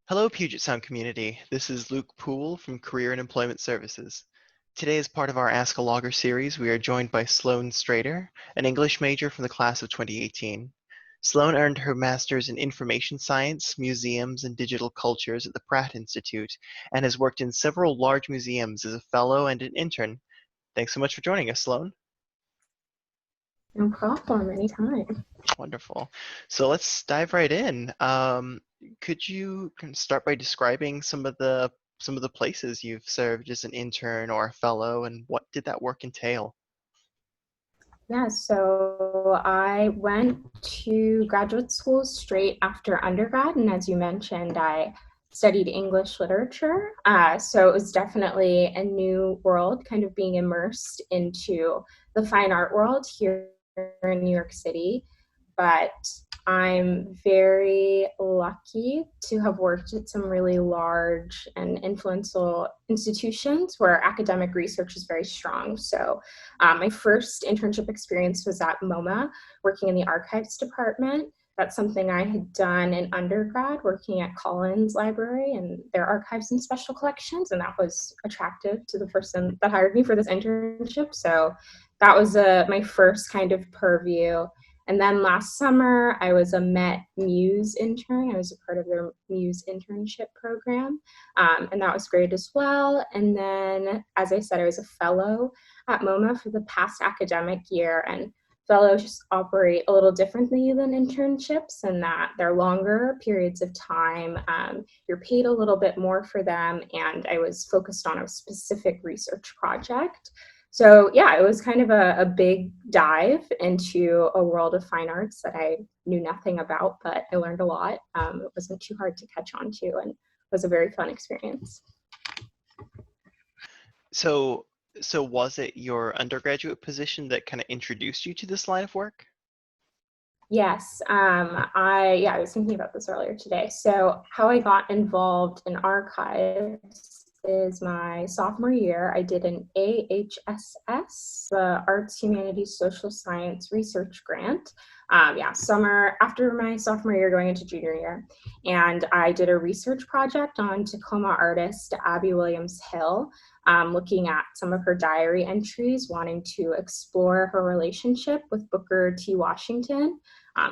Hello, Puget Sound community. This is Luke Poole from Career and Employment Services. Today, as part of our Ask a Logger series, we are joined by Sloan Strader, an English major from the class of 2018. Sloan earned her master's in Information Science, Museums, and Digital Cultures at the Pratt Institute, and has worked in several large museums as a fellow and an intern. Thanks so much for joining us, Sloan. No problem, anytime. Wonderful. So let's dive right in. Could you start by describing some of the places you've served as an intern or a fellow, and what did that work entail? Yeah, so I went to graduate school straight after undergrad, and as you mentioned, I studied English literature. So it was definitely a new world, kind of being immersed into the fine art world here in New York City. But I'm very lucky to have worked at some really large and influential institutions where academic research is very strong. So my first internship experience was at MoMA, working in the archives department. That's something I had done in undergrad, working at Collins Library and their archives and special collections, and that was attractive to the person that hired me for this internship. So that was my first kind of purview. And then last summer, I was a Met Muse intern. I was a part of their Muse internship program, and that was great as well. And then, as I said, I was a fellow at MoMA for the past academic year, and fellows just operate a little differently than internships in that they're longer periods of time. You're paid a little bit more for them, and I was focused on a specific research project. So yeah, it was kind of a big dive into a world of fine arts that I knew nothing about, but I learned a lot. It wasn't too hard to catch on to, and was a very fun experience. So, so was it your undergraduate position that kind of introduced you to this line of work? Yes, I was thinking about this earlier today. So how I got involved in archives is my sophomore year. I did an AHSS, the Arts, Humanities, Social Science Research Grant. Summer after my sophomore year, going into junior year, and I did a research project on Tacoma artist Abby Williams Hill, looking at some of her diary entries, wanting to explore her relationship with Booker T. Washington.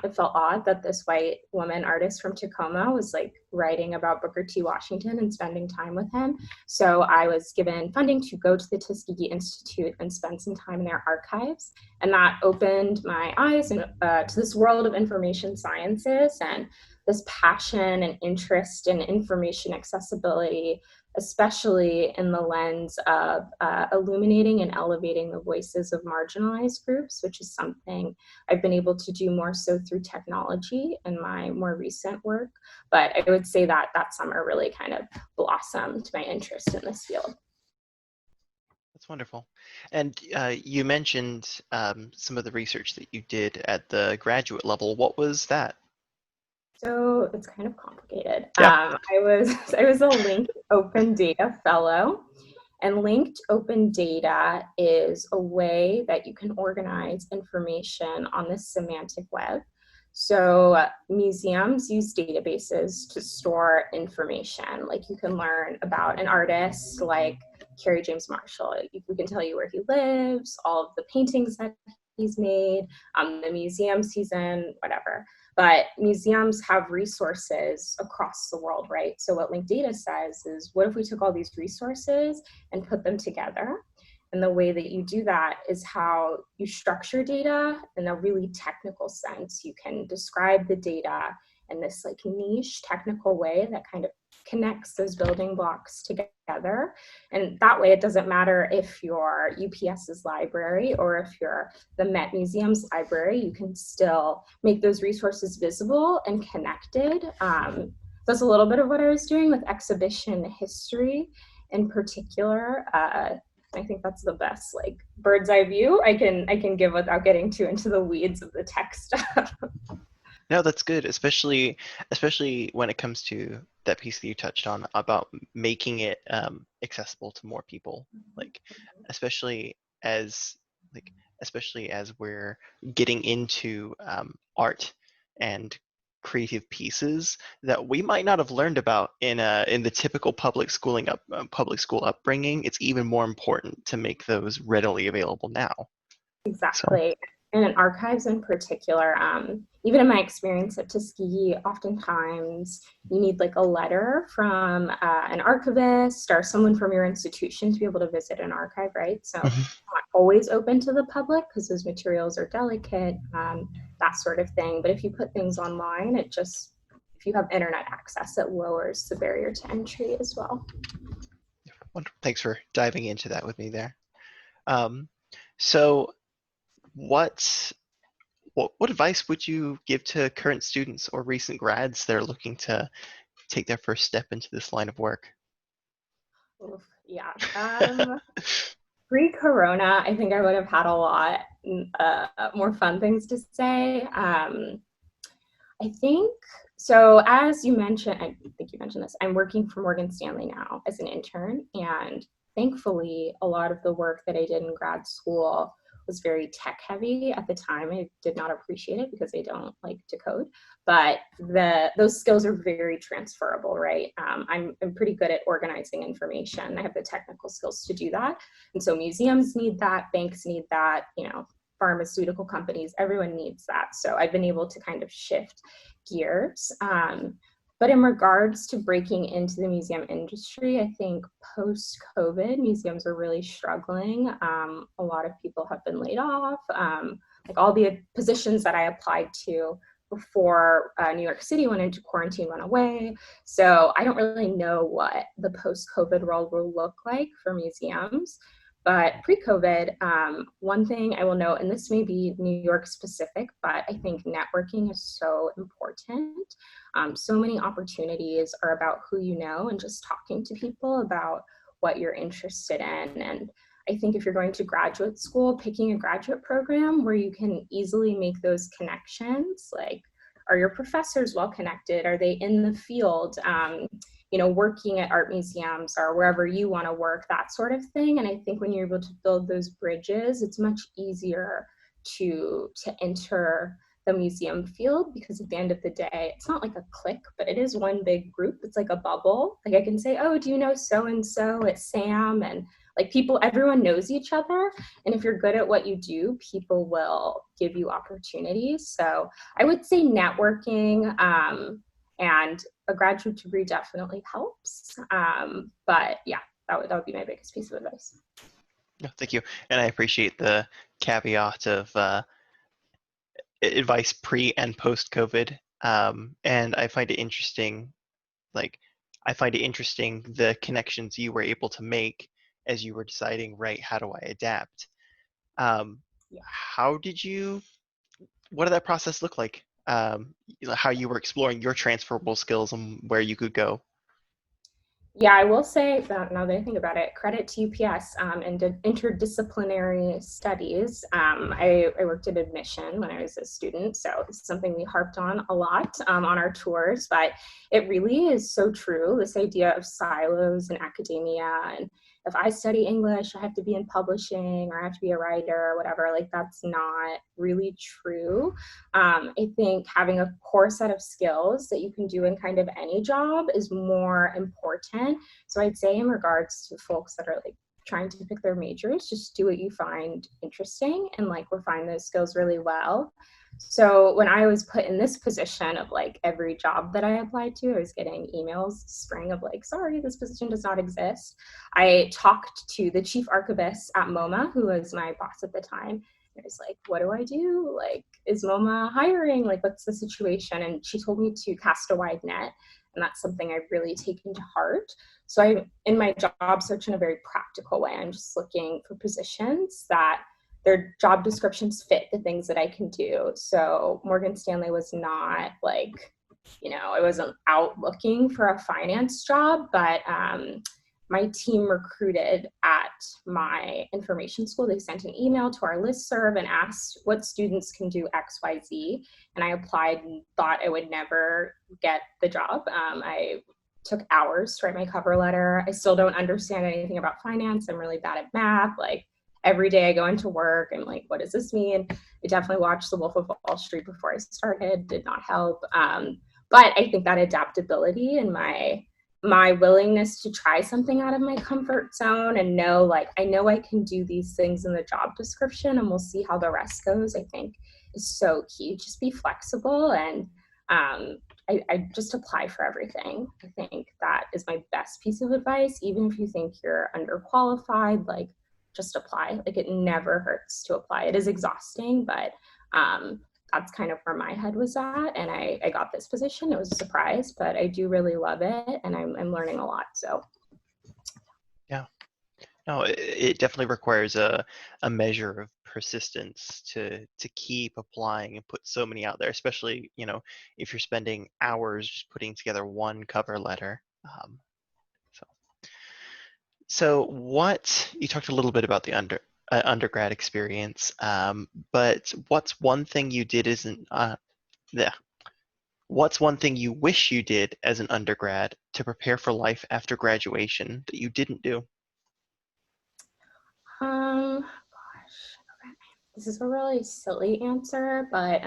It felt odd that this white woman artist from Tacoma was like writing about Booker T. Washington and spending time with him. So I was given funding to go to the Tuskegee Institute and spend some time in their archives. And that opened my eyes to this world of information sciences and this passion and interest in information accessibility, especially in the lens of illuminating and elevating the voices of marginalized groups, which is something I've been able to do more so through technology in my more recent work. But I would say that that summer really kind of blossomed my interest in this field. That's wonderful. And you mentioned some of the research that you did at the graduate level. What was that? So it's kind of complicated. Yeah. I was a linked open data fellow, and linked open data is a way that you can organize information on the semantic web. So museums use databases to store information. Like you can learn about an artist like Kerry James Marshall. We can tell you where he lives, all of the paintings that he's made, the museums he's in, whatever. But museums have resources across the world, right? So what linked data says is, what if we took all these resources and put them together? And the way that you do that is how you structure data in a really technical sense. You can describe the data in this like niche technical way that kind of connects those building blocks together. And that way it doesn't matter if you're UPS's library or if you're the Met Museum's library, you can still make those resources visible and connected. That's a little bit of what I was doing with exhibition history in particular. I think that's the best like bird's eye view I can give without getting too into the weeds of the tech stuff. No, that's good, especially when it comes to that piece that you touched on about making it accessible to more people. Like, especially as especially as we're getting into art and creative pieces that we might not have learned about in the typical public school upbringing. It's even more important to make those readily available now. So, Exactly. And in archives in particular, even in my experience at Tuskegee, oftentimes you need like a letter from an archivist or someone from your institution to be able to visit an archive, right? So mhm. not always open to the public because those materials are delicate, that sort of thing. But if you put things online, if you have internet access, it lowers the barrier to entry as well. Thanks for diving into that with me there. Um, so, what what advice would you give to current students or recent grads that are looking to take their first step into this line of work? Oof, yeah. Pre-corona, I think I would have had a lot more fun things to say. I think so. As you mentioned, I think you mentioned this. I'm working for Morgan Stanley now as an intern, and thankfully, a lot of the work that I did in grad school was very tech heavy. At the time, I did not appreciate it because I don't like to code, but those skills are very transferable, right? I'm pretty good at organizing information. I have the technical skills to do that, and so museums need that, banks need that, pharmaceutical companies, everyone needs that. So I've been able to kind of shift gears. But in regards to breaking into the museum industry, I think post-COVID, museums are really struggling. A lot of people have been laid off. Like all the positions that I applied to before New York City went into quarantine went away. So I don't really know what the post-COVID world will look like for museums. But pre-COVID, one thing I will note, and this may be New York specific, but I think networking is so important. So many opportunities are about who you know and just talking to people about what you're interested in. And I think if you're going to graduate school, picking a graduate program where you can easily make those connections, like, are your professors well connected? Are they in the field? Working at art museums or wherever you want to work, that sort of thing. And I think when you're able to build those bridges, it's much easier to enter the museum field, because at the end of the day, it's not like a clique, but it is one big group. It's like a bubble. Like I can say, oh, do you know so and so at Sam? And like everyone knows each other. And if you're good at what you do, people will give you opportunities. So I would say networking, and a graduate degree definitely helps. But yeah, that would be my biggest piece of advice. No, thank you, and I appreciate the caveat of advice pre and post COVID. And I find it interesting, like I find it interesting the connections you were able to make as you were deciding, right, how do I adapt? Yeah. How did you? What did that process look like? How you were exploring your transferable skills and where you could go? Yeah, I will say that now that I think about it, credit to UPS and interdisciplinary studies. I worked at admission when I was a student, so it's something we harped on a lot on our tours, but it really is so true, this idea of silos in academia. And if I study English, I have to be in publishing or I have to be a writer or whatever, like that's not really true. I think having a core set of skills that you can do in kind of any job is more important. So I'd say in regards to folks that are like trying to pick their majors, just do what you find interesting and like refine those skills really well. So when I was put in this position of like every job that I applied to, I was getting emails spring of like, sorry, this position does not exist. I talked to the chief archivist at MoMA, who was my boss at the time. I was like, what do I do? Like, is MoMA hiring? Like, what's the situation? And she told me to cast a wide net. And that's something I've really taken to heart. So I'm in my job search in a very practical way. I'm just looking for positions that their job descriptions fit the things that I can do. So Morgan Stanley was not like, I wasn't out looking for a finance job, but my team recruited at my information school. They sent an email to our listserv and asked what students can do XYZ. And I applied and thought I would never get the job. I took hours to write my cover letter. I still don't understand anything about finance. I'm really bad at math. Like, every day I go into work, I'm like, what does this mean? I definitely watched The Wolf of Wall Street before I started, did not help. But I think that adaptability and my willingness to try something out of my comfort zone and know, like, I know I can do these things in the job description and we'll see how the rest goes, I think is so key. Just be flexible and I just apply for everything. I think that is my best piece of advice. Even if you think you're underqualified, like, just apply. Like, it never hurts to apply. It is exhausting, but that's kind of where my head was at. And I got this position. It was a surprise, but I do really love it and I'm learning a lot. So Yeah. No, it definitely requires a measure of persistence to keep applying and put so many out there, especially, if you're spending hours just putting together one cover letter. So, so what you talked a little bit about the undergrad experience, but what's one thing you did isn't yeah, what's one thing you wish you did as an undergrad to prepare for life after graduation that you didn't do? gosh, this is a really silly answer, but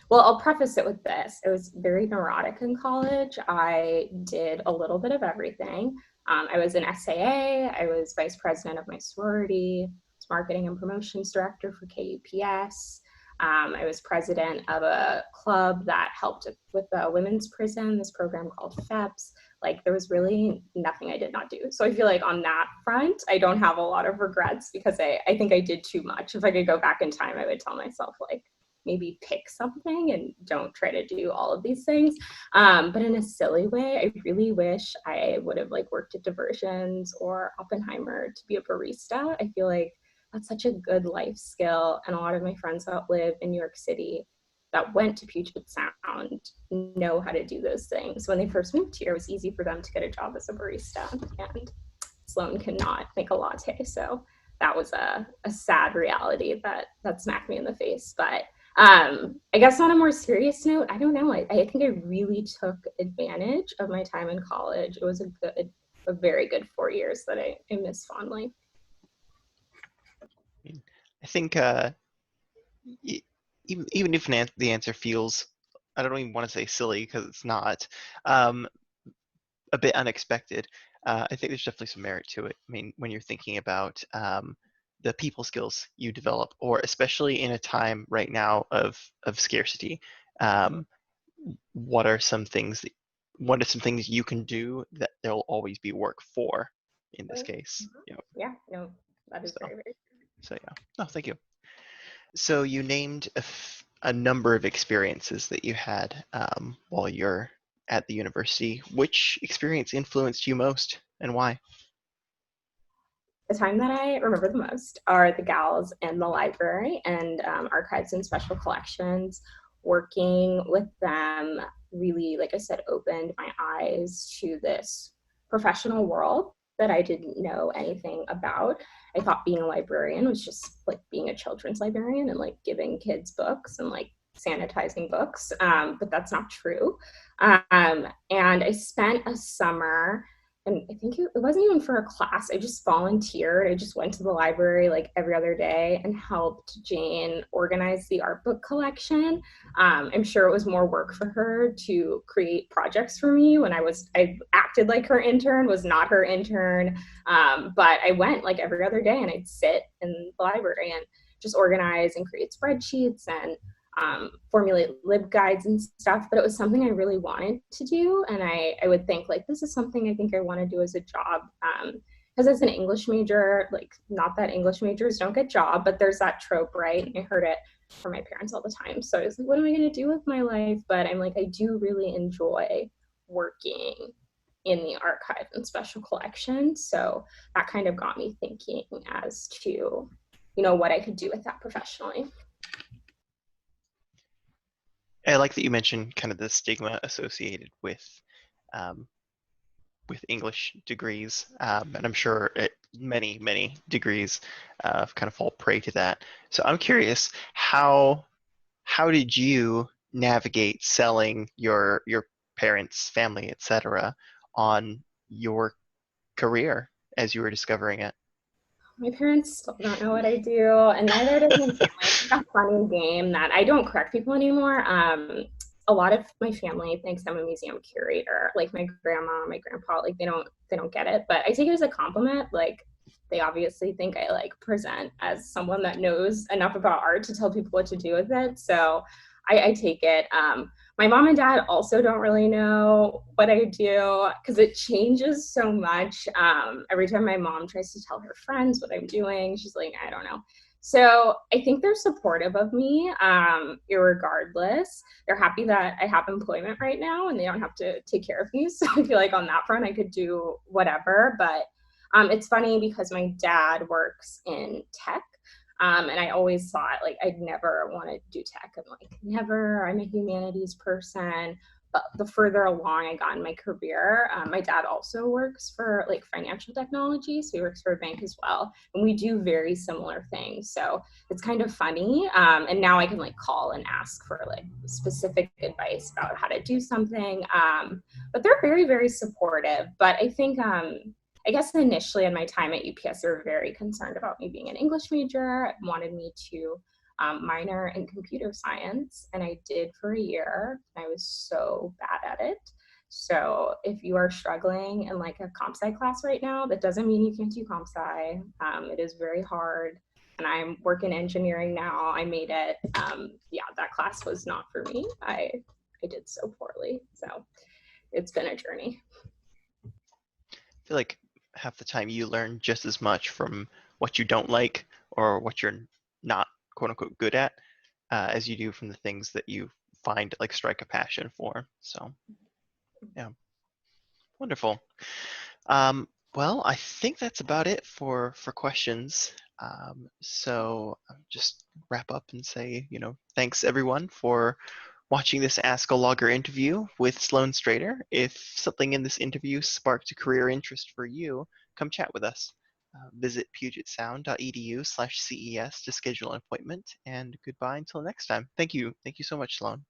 well, I'll preface it with this. It was very neurotic in college. I did a little bit of everything. I was an SAA, I was vice president of my sorority, was marketing and promotions director for KUPS. I was president of a club that helped with the women's prison, this program called FEPS. Like, there was really nothing I did not do. So I feel like on that front, I don't have a lot of regrets because I think I did too much. If I could go back in time, I would tell myself, like, maybe pick something and don't try to do all of these things. But in a silly way, I really wish I would have, like, worked at Diversions or Oppenheimer to be a barista. I feel like that's such a good life skill. And a lot of my friends that live in New York City that went to Puget Sound know how to do those things. When they first moved here, it was easy for them to get a job as a barista, and Sloan cannot make a latte. So that was a sad reality that smacked me in the face. But I guess on a more serious note, I don't know. I think I really took advantage of my time in college. It was a very good 4 years that I miss fondly. I think even if the answer feels, I don't even want to say silly because it's not, um, a bit unexpected, I think there's definitely some merit to it. I mean, when you're thinking about the people skills you develop, or especially in a time right now of scarcity, um, what are some things that, what are some things you can do that there'll always be work for in this Right. case? Yeah, no, that is So, very, very so yeah. Oh, thank you. So you named a number of experiences that you had while you're at the university. Which experience influenced you most and why? the time that I remember the most are the gals in the library and archives and special collections. Working with them really, like I said, opened my eyes to this professional world that I didn't know anything about. I thought being a librarian was just like being a children's librarian and like giving kids books and like sanitizing books, but that's not true. And I spent a summer, and I think it wasn't even for a class. I just volunteered. I just went to the library like every other day and helped Jane organize the art book collection. I'm sure it was more work for her to create projects for me when I acted like her intern, was not her intern. But I went like every other day and I'd sit in the library and just organize and create spreadsheets and formulate lib guides and stuff, but it was something I really wanted to do. And I would think, like, this is something I think I want to do as a job. Because as an English major, like, not that English majors don't get job, but there's that trope, right? I heard it from my parents all the time. So I was like, what am I going to do with my life? But I'm like, I do really enjoy working in the archive and special collections. So that kind of got me thinking as to, what I could do with that professionally. I like that you mentioned kind of the stigma associated um, with English degrees, and I'm sure many degrees kind of fall prey to that. So I'm curious, how did you navigate selling your parents, family, etc., on your career as you were discovering it? My parents still don't know what I do, and neither does my family. It's like a funny game that I don't correct people anymore. A lot of my family thinks I'm a museum curator. Like my grandma, my grandpa, like they don't get it, but I take it as a compliment. Like they obviously think I like present as someone that knows enough about art to tell people what to do with it. So I take it. My mom and dad also don't really know what I do because it changes so much. Every time my mom tries to tell her friends what I'm doing, she's like, I don't know. So I think they're supportive of me, irregardless. They're happy that I have employment right now and they don't have to take care of me. So I feel like on that front, I could do whatever. But it's funny because my dad works in tech. And I always thought like I'd never want to do tech. I'm like, never. I'm a humanities person. But the further along I got in my career, my dad also works for like financial technology. So he works for a bank as well. And we do very similar things. So it's kind of funny. And now I can like call and ask for like specific advice about how to do something. But they're very, very supportive. But I think I guess initially in my time at UPS, they were very concerned about me being an English major, wanted me to minor in computer science, and I did for a year. I was so bad at it. So if you are struggling in like a comp sci class right now, that doesn't mean you can't do comp sci. It is very hard. And I'm working engineering now. I made it. Yeah, that class was not for me. I did so poorly. So it's been a journey. I feel like half the time you learn just as much from what you don't like or what you're not quote unquote good at as you do from the things that you find like strike a passion for. So yeah, wonderful. Well, I think that's about it for questions. So I'll just wrap up and say, thanks everyone for watching this Ask a Logger interview with Sloan Strader. If something in this interview sparked a career interest for you, come chat with us. Visit pugetsound.edu/CES to schedule an appointment, and goodbye until next time. Thank you. Thank you so much, Sloan.